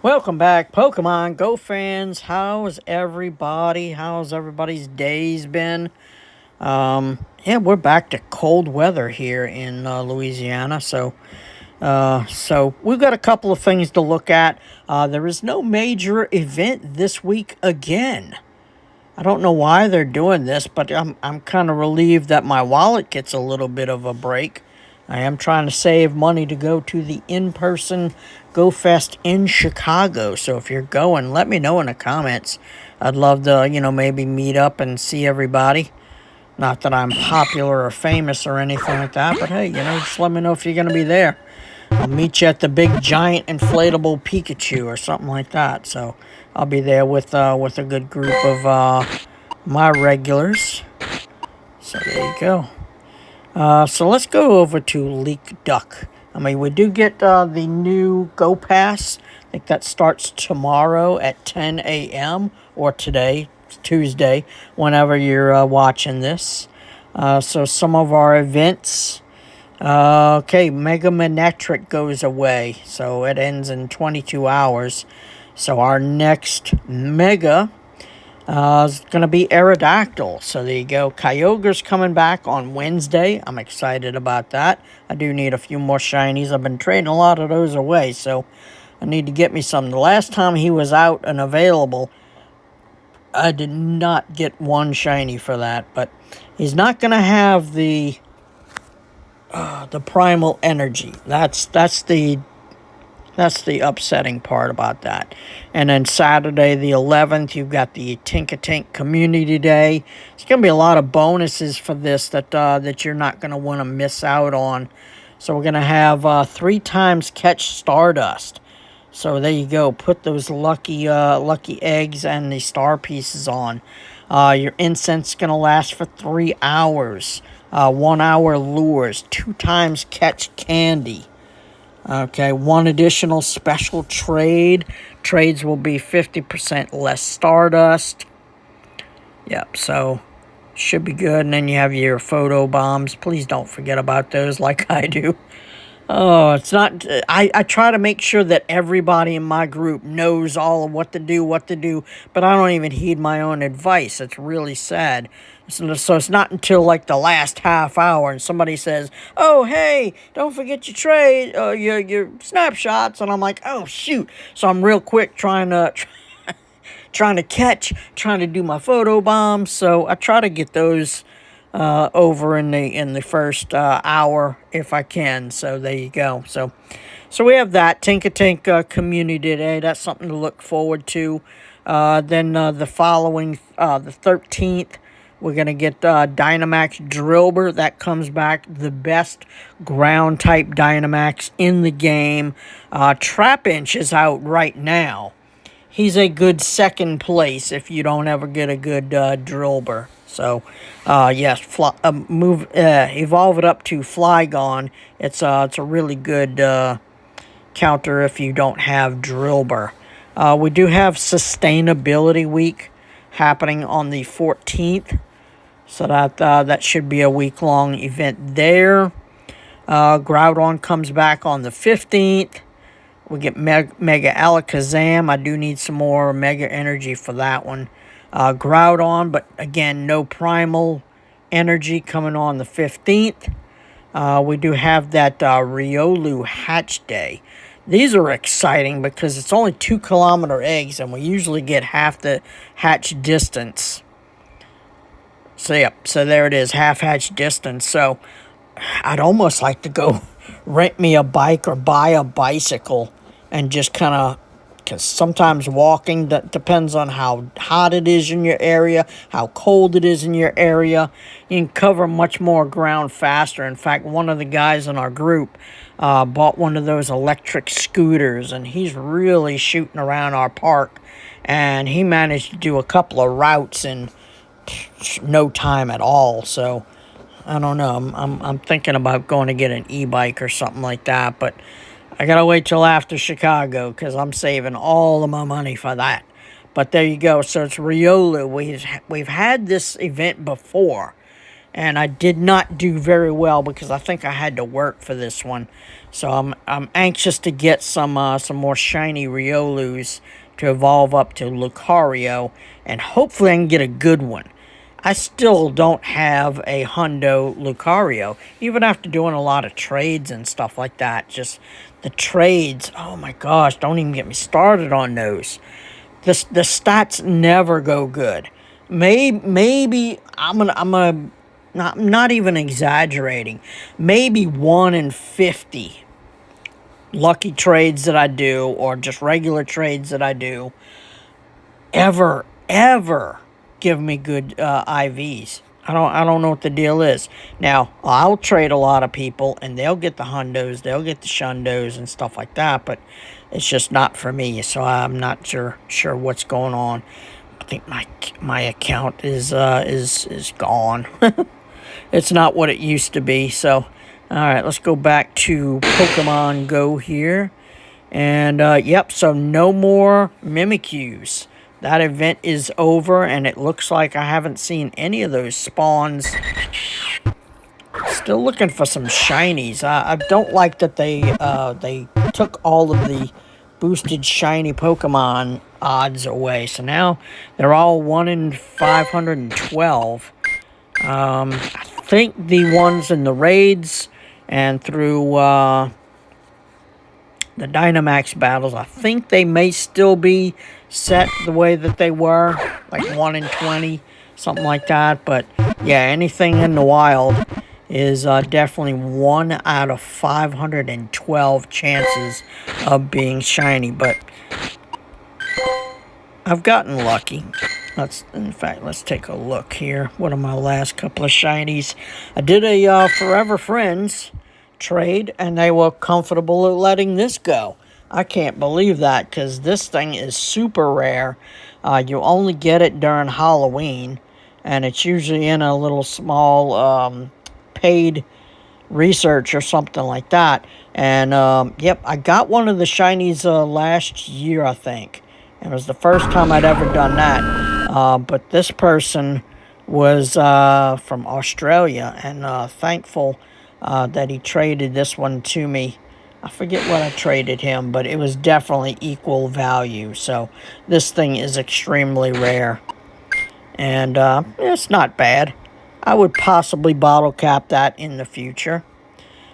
Welcome back, Pokemon Go fans. How's everybody? How's everybody's days been? Yeah, we're back to cold weather here in Louisiana. So we've got a couple of things to look at. There is no major event this week again. I don't know why they're doing this, but I'm kind of relieved that my wallet gets a little bit of a break. I am trying to save money to go to the in-person Go Fest in Chicago. So if you're going, let me know in the comments. I'd love to, maybe meet up and see everybody. Not that I'm popular or famous or anything like that, but hey, just let me know if you're going to be there. I'll meet you at the big giant inflatable Pikachu or something like that. So I'll be there with a good group of my regulars. So there you go. So let's go over to Leak Duck. I mean, we do get the new Go Pass. I think that starts tomorrow at 10 a.m. or today, Tuesday, whenever you're watching this. So some of our events. Okay, Mega Manectric goes away. So it ends in 22 hours. So our next Mega is going to be Aerodactyl. So there you go. Kyogre's coming back on Wednesday. I'm excited about that. I do need a few more shinies. I've been trading a lot of those away, so I need to get me some. The last time he was out and available, I did not get one shiny for that, but he's not going to have the primal energy. That's the upsetting part about that. And then Saturday the 11th, you've got the Tinkatink Community Day. There's going to be a lot of bonuses for this that you're not going to want to miss out on. So we're going to have 3 times catch Stardust. So there you go. Put those lucky eggs and the star pieces on. Your incense is going to last for 3 hours. 1 hour lures. 2 times catch candy. Okay, 1 additional special trade. Trades will be 50% less Stardust. Yep, so should be good. And then you have your photo bombs. Please don't forget about those like I do. Oh, it's not... I try to make sure that everybody in my group knows all of what to do, but I don't even heed my own advice. It's really sad. So it's not until like the last half hour and somebody says, "Oh, hey, don't forget your trade, your snapshots," and I'm like, "Oh, shoot!" So I'm real quick trying to do my photo bombs. So I try to get those over in the first hour if I can. So there you go. So we have that Tinkatink Community Day. That's something to look forward to. Then the following, the 13th, we're going to get Dynamax Drillbur. That comes back, the best ground-type Dynamax in the game. Trapinch is out right now. He's a good second place if you don't ever get a good Drillbur. So, yes, evolve it up to Flygon. It's a really good counter if you don't have Drillbur. We do have Sustainability Week happening on the 14th. So that should be a week-long event there. Groudon comes back on the 15th. We get Mega Alakazam. I do need some more Mega Energy for that one. Groudon, but again, no Primal Energy coming on the 15th. We do have that Riolu Hatch Day. These are exciting because it's only 2-kilometer eggs, and we usually get half the hatch distance. So, yep, so there it is, half hatch distance. So, I'd almost like to go rent me a bike or buy a bicycle and just kind of, because sometimes walking, that depends on how hot it is in your area, how cold it is in your area. You can cover much more ground faster. In fact, one of the guys in our group bought one of those electric scooters, and he's really shooting around our park. And he managed to do a couple of routes in no time at all. So I don't know. I'm thinking about going to get an e-bike or something like that, but I gotta wait till after Chicago because I'm saving all of my money for that. But there you go. So it's Riolu. We've had this event before, and I did not do very well because I think I had to work for this one. So I'm anxious to get some more shiny Riolus to evolve up to Lucario, and hopefully I can get a good one. I still don't have a Hundo Lucario, even after doing a lot of trades and stuff like that. Just the trades, oh my gosh, don't even get me started on those. The stats never go good. Maybe I'm gonna not even exaggerating. Maybe 1 in 50 lucky trades that I do, or just regular trades that I do, ever give me good IVs. I don't know what the deal is. Now, I'll trade a lot of people and they'll get the Hundos, they'll get the Shundos and stuff like that, but it's just not for me. So I'm not sure what's going on. I think my account is gone. It's not what it used to be. So all right, let's go back to Pokemon Go here. And yep, so no more Mimikyus. That event is over, and it looks like I haven't seen any of those spawns. Still looking for some shinies. I don't like that they took all of the boosted shiny Pokemon odds away. So now they're all 1 in 512. I think the ones in the raids and through the Dynamax battles, I think they may still be set the way that they were, like 1 in 20, something like that. But yeah, anything in the wild is definitely 1 out of 512 chances of being shiny. But I've gotten lucky. In fact, let's take a look here. What are my last couple of shinies? I did a Forever Friends trade, and they were comfortable at letting this go. I can't believe that, because this thing is super rare. You only get it during Halloween, and it's usually in a little small paid research or something like that. And yep, I got one of the shinies last year, I think. It was the first time I'd ever done that. But this person was from Australia, and thankful that he traded this one to me. I forget what I traded him, but it was definitely equal value. So this thing is extremely rare, and it's not bad. I would possibly bottle cap that in the future.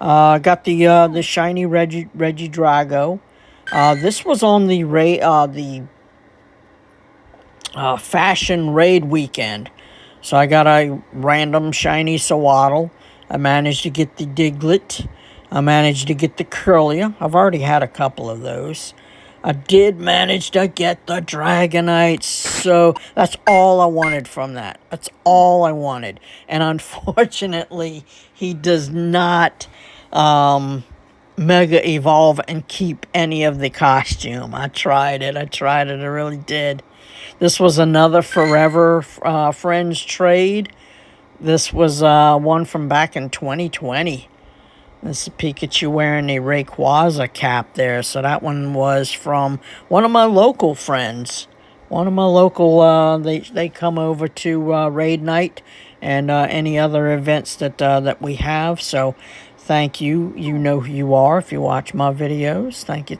Got the shiny Regidrago. This was on the fashion raid weekend. So I got a random shiny Sewaddle. I managed to get the Diglett. I managed to get the Curlia. I've already had a couple of those. I did manage to get the Dragonite. So that's all I wanted from that. That's all I wanted. And unfortunately, he does not Mega Evolve and keep any of the costume. I tried it. I really did. This was another Forever Friends trade. This was one from back in 2020. This is Pikachu wearing the Rayquaza cap there. So that one was from one of my local friends. One of my local, they come over to Raid Night and any other events that we have. So thank you. You know who you are if you watch my videos. Thank you.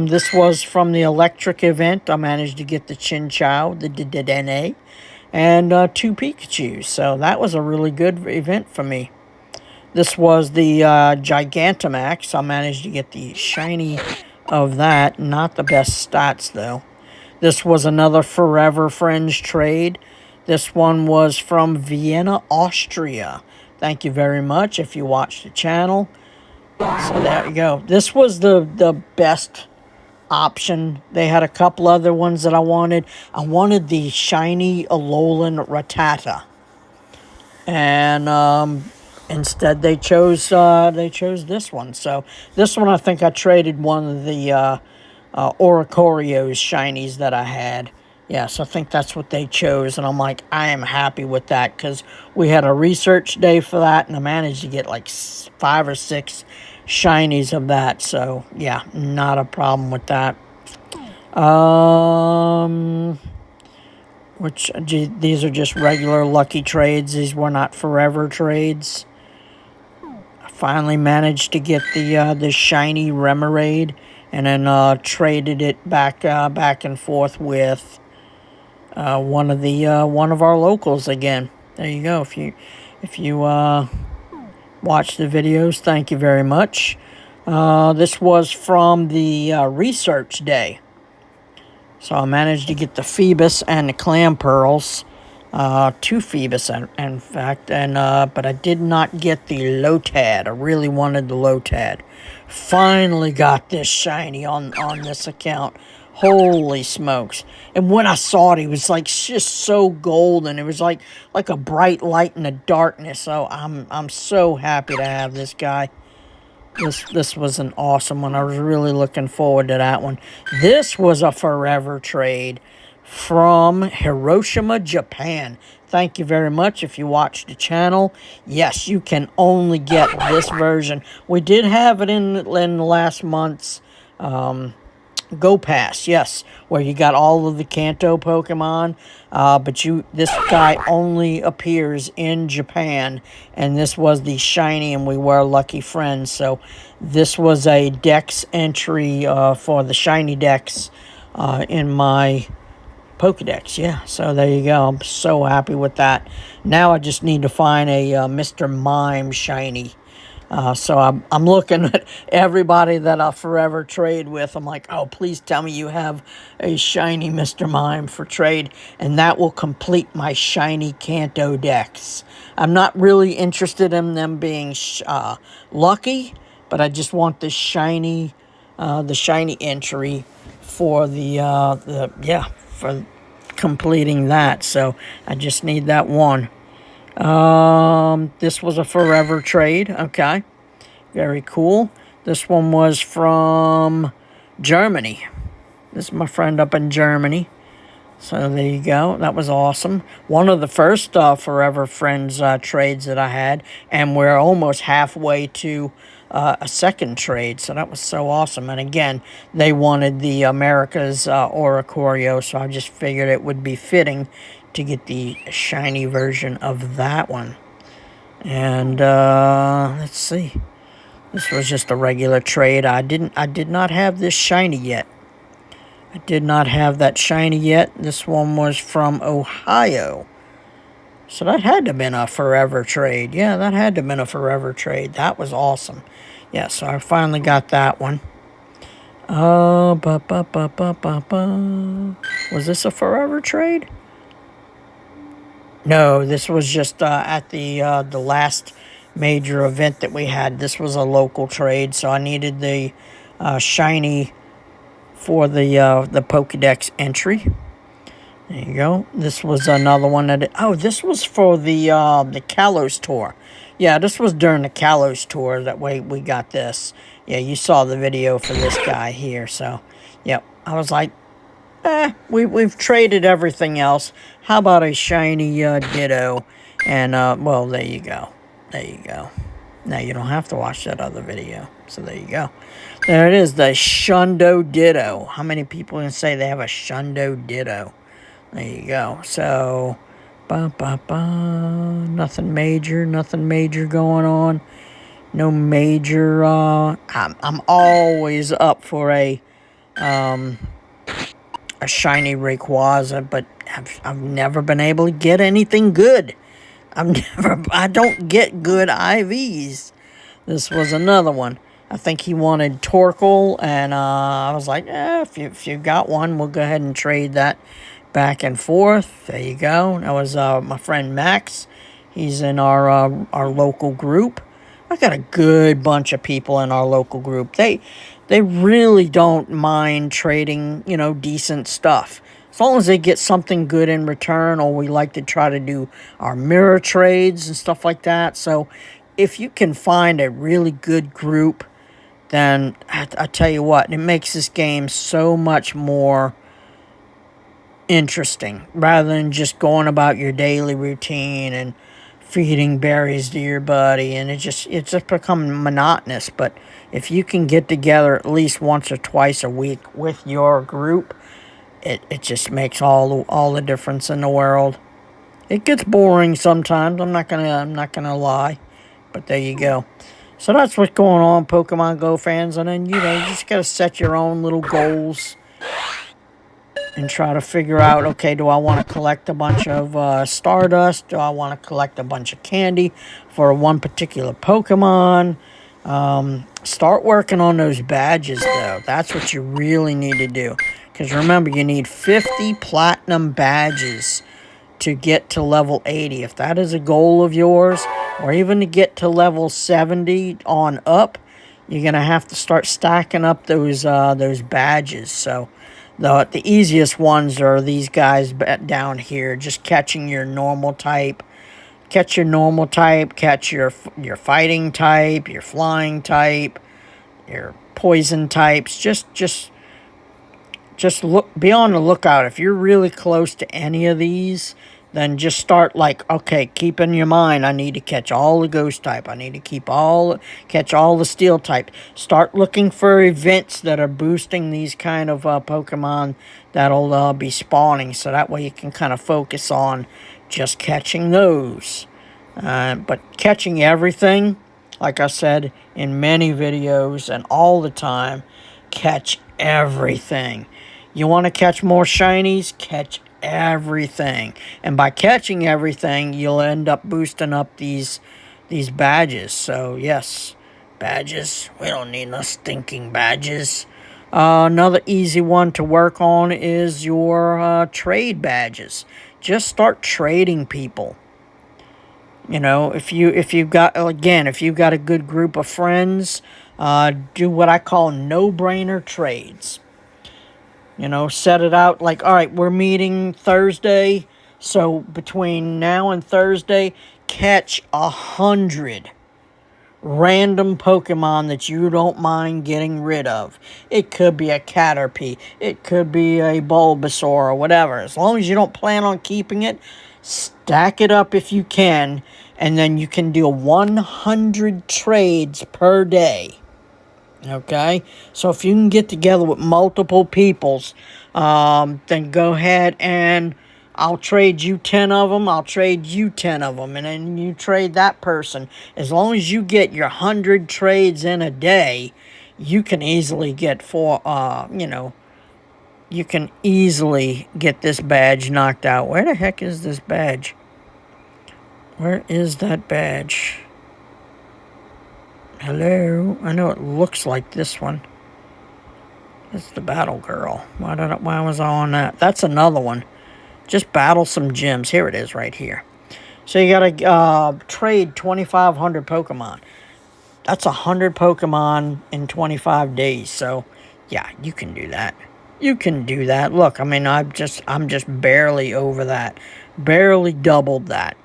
This was from the electric event. I managed to get the Chinchou, the Dedenne, and 2 Pikachus. So that was a really good event for me. This was the Gigantamax. I managed to get the shiny of that. Not the best stats, though. This was another Forever Friends trade. This one was from Vienna, Austria. Thank you very much if you watch the channel. So there you go. This was the best option. They had a couple other ones that I wanted. I wanted the shiny Alolan Rattata. And instead they chose this one. So this one, I think I traded one of the Oricorio's shinies that I had. Yes, I think that's what they chose, and I'm like, I am happy with that, because we had a research day for that, and I managed to get like 5 or 6 shinies of that. So yeah, not a problem with that. which these are just regular lucky trades. These were not forever trades. I finally managed to get the shiny Remoraid, and then traded it back and forth with one of our locals again. There you go. If you watch the videos, thank you very much. This was from the research day. So I managed to get the Phoebus and the Clam Pearls. Two Phoebus, in fact. But I did not get the Lotad. I really wanted the Lotad. Finally got this shiny on this account. Holy smokes. And when I saw it, it was like just so golden. It was like a bright light in the darkness. So I'm so happy to have this guy. This was an awesome one. I was really looking forward to that one. This was a forever trade from Hiroshima, Japan. Thank you very much if you watch the channel. Yes, you can only get this version. We did have it in last month's Go Pass, yes, where you got all of the Kanto Pokemon, but this guy only appears in Japan, and this was the shiny, and we were lucky friends, so this was a Dex entry for the shiny Dex in my Pokedex, yeah, so there you go. I'm so happy with that. Now I just need to find a Mr. Mime shiny. So I'm looking at everybody that I'll forever trade with. I'm like, oh, please tell me you have a shiny Mr. Mime for trade, and that will complete my shiny Kanto Dex. I'm not really interested in them being lucky, but I just want the shiny entry for for completing that. So I just need that one. This was a forever trade. Okay. Very cool. This one was from Germany. This is my friend up in Germany. So there you go. That was awesome. One of the first Forever Friends trades that I had. And we're almost halfway to a second trade. So that was so awesome. And again, they wanted the America's Oricorio. So I just figured it would be fitting to get the shiny version of that one. And let's see. This was just a regular trade. I did not have this shiny yet. I did not have that shiny yet. This one was from Ohio. So that had to have been a forever trade. Yeah, that had to have been a forever trade. That was awesome. Yeah, so I finally got that one. Was this a forever trade? No, this was just at the last major event that we had. This was a local trade, so I needed the shiny for the Pokedex entry. There you go. This was another one this was for the Kalos tour. Yeah, this was during the Kalos tour that we got this. Yeah, you saw the video for this guy here. So, yep. I was like, we've traded everything else. How about a shiny Ditto? And, well, there you go. There you go. Now you don't have to watch that other video. So there you go. There it is, the Shundo Ditto. How many people can say they have a Shundo Ditto? There you go. So, nothing major going on. No major, I'm always up for a shiny Rayquaza, but I've never been able to get anything good. I don't get good IVs. This was another one. I think he wanted Torkoal, and I was like, if you got one, we'll go ahead and trade that back and forth. There you go. That was my friend Max. He's in our local group. I got a good bunch of people in our local group. They really don't mind trading, decent stuff. As long as they get something good in return, or we like to try to do our mirror trades and stuff like that. So if you can find a really good group, then I tell you what, it makes this game so much more interesting, rather than just going about your daily routine and feeding berries to your buddy, and it's just become monotonous. But if you can get together at least once or twice a week with your group, it just makes all the difference in the world. It gets boring sometimes. I'm not gonna lie, but there you go. So that's what's going on, Pokemon Go fans. And then, you know, you just gotta set your own little goals and try to figure out, okay, do I want to collect a bunch of Stardust? Do I want to collect a bunch of candy for one particular Pokemon? Start working on those badges, though. That's what you really need to do. Because remember, you need 50 platinum badges to get to level 80. If that is a goal of yours, or even to get to level 70 on up, you're going to have to start stacking up those badges. So the easiest ones are these guys down here, just catching your normal type. Catch your normal type, catch your fighting type, your flying type, your poison types. Just be on the lookout. If you're really close to any of these, then just start like, okay, keep in your mind, I need to catch all the ghost type. I need to catch all the steel type. Start looking for events that are boosting these kind of Pokemon that'll be spawning. So that way you can kind of focus on just catching those. But catching everything, like I said in many videos and all the time, catch everything. You want to catch more shinies? Catch everything. And by catching everything, you'll end up boosting up these badges. So, yes, badges. We don't need no stinking badges. Another easy one to work on is your trade badges. Just start trading people. You know, if you've got a good group of friends, do what I call no-brainer trades. You know, set it out like, all right, we're meeting Thursday, so between now and Thursday, catch 100 random Pokemon that you don't mind getting rid of. It could be a Caterpie, it could be a Bulbasaur or whatever. As long as you don't plan on keeping it, stack it up if you can, and then you can do 100 trades per day. Okay, so if you can get together with multiple peoples, then go ahead and I'll trade you 10 of them, I'll trade you 10 of them, and then you trade that person. As long as you get your 100 trades in a day, you can easily get you can easily get this badge knocked out. Where the heck is this badge? Where is that badge? Hello? I know it looks like this one. It's the Battle Girl. Why was I on that? That's another one. Just battle some gyms. Here it is right here. So you gotta trade 2,500 Pokemon. That's 100 Pokemon in 25 days. So, yeah, you can do that. You can do that. Look, I mean, I'm just barely over that. Barely doubled that.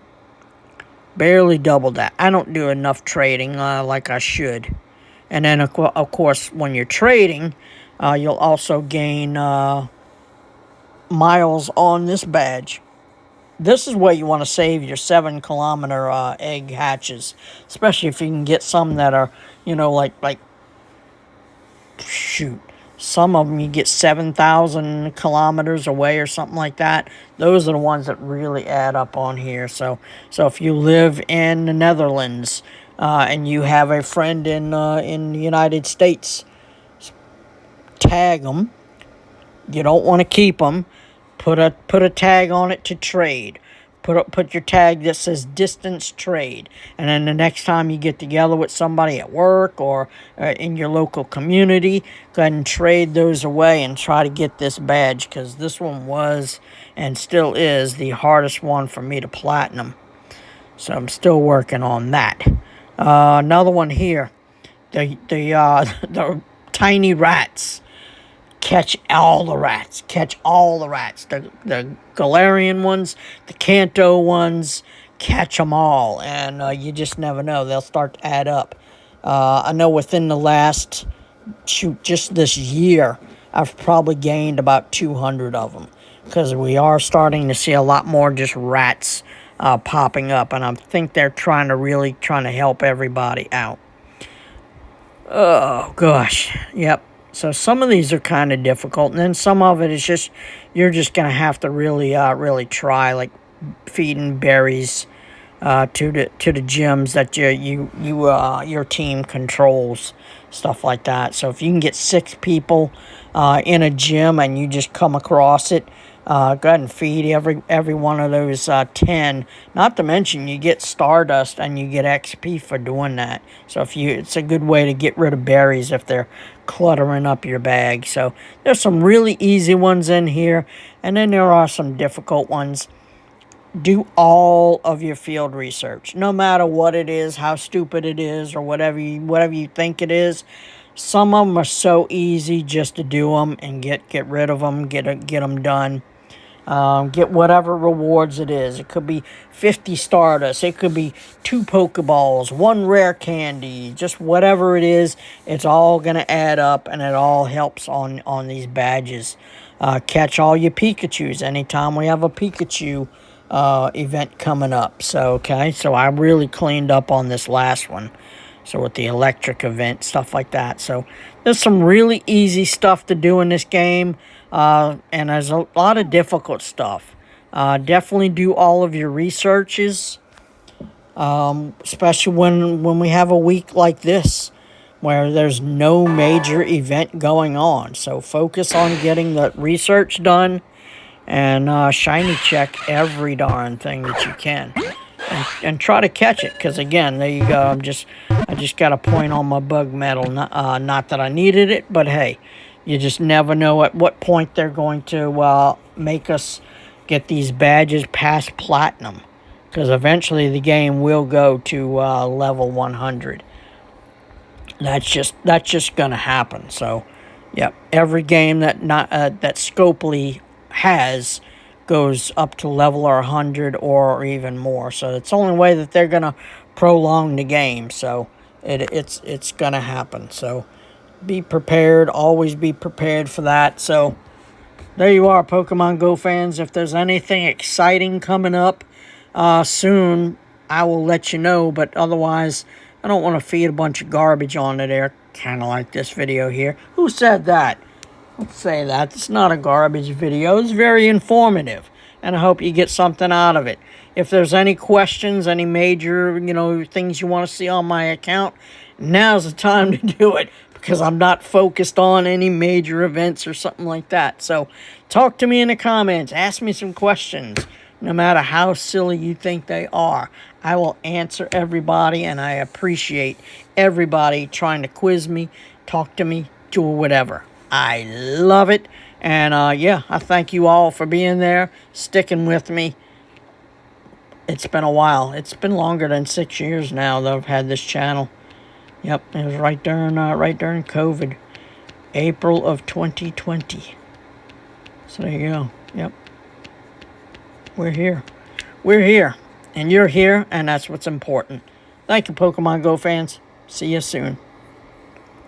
Barely doubled that. I don't do enough trading like I should. And then, of course, when you're trading, you'll also gain miles on this badge. This is where you want to save your 7-kilometer egg hatches. Especially if you can get some that are, you know, like shoot. Some of them you get 7,000 kilometers away or something like that. Those are the ones that really add up on here. So if you live in the Netherlands and you have a friend in the United States, tag them. You don't want to keep them. Put a tag on it to trade. Put your tag that says distance trade. And then the next time you get together with somebody at work or in your local community, go ahead and trade those away and try to get this badge. Because this one was and still is the hardest one for me to platinum. So I'm still working on that. Another one here. The tiny rats. Catch all the rats. Catch all the rats. The Galarian ones, the Kanto ones, catch them all. And you just never know. They'll start to add up. I know within the last, just this year, I've probably gained about 200 of them. Because we are starting to see a lot more just rats popping up. And I think they're trying to help everybody out. Oh, gosh. Yep. So some of these are kind of difficult, and then some of it is just you're just gonna have to really try, like feeding berries to the gyms that your team controls, stuff like that. So if you can get 6 people in a gym and you just come across it, go ahead and feed every one of those 10. Not to mention you get Stardust and you get XP for doing that. So it's a good way to get rid of berries if they're cluttering up your bag. So there's some really easy ones in here, and then there are some difficult ones. Do all of your field research, no matter what it is, how stupid it is, or whatever you think it is. Some of them are so easy just to do them and get rid of them, get them done. Get whatever rewards it is. It could be 50 Stardust. It could be 2 Pokeballs, 1 rare candy. Just whatever it is, it's all going to add up, and it all helps on these badges. Catch all your Pikachus anytime we have a Pikachu event coming up. So I really cleaned up on this last one. So with the electric event, stuff like that. So there's some really easy stuff to do in this game. And there's a lot of difficult stuff. Definitely do all of your researches. Especially when we have a week like this, where there's no major event going on. So focus on getting the research done. And shiny check every darn thing that you can. And try to catch it, because again, there you go. I just got a point on my bug medal. Not that I needed it, but hey, you just never know at what point they're going to make us get these badges past platinum, because eventually the game will go to level 100. That's just gonna happen. So, yep, every game that Scopely has goes up to level 100 or even more. So it's the only way that they're gonna prolong the game. So it's gonna happen. So be prepared. Always be prepared for that. So there you are, Pokemon Go fans. If there's anything exciting coming up soon, I will let you know. But otherwise, I don't want to feed a bunch of garbage onto there. Kind of like this video here. Who said that? Let's say that. It's not a garbage video. It's very informative, and I hope you get something out of it. If there's any questions, any major, things you want to see on my account, now's the time to do it, because I'm not focused on any major events or something like that. So talk to me in the comments. Ask me some questions, no matter how silly you think they are. I will answer everybody, and I appreciate everybody trying to quiz me, talk to me, do whatever. I love it. And yeah, I thank you all for being there, sticking with me. It's been a while. It's been longer than 6 years now that I've had this channel. Yep, it was right during COVID, April of 2020. So there you go. Yep, we're here. We're here, and you're here, and that's what's important. Thank you, Pokemon Go fans. See you soon.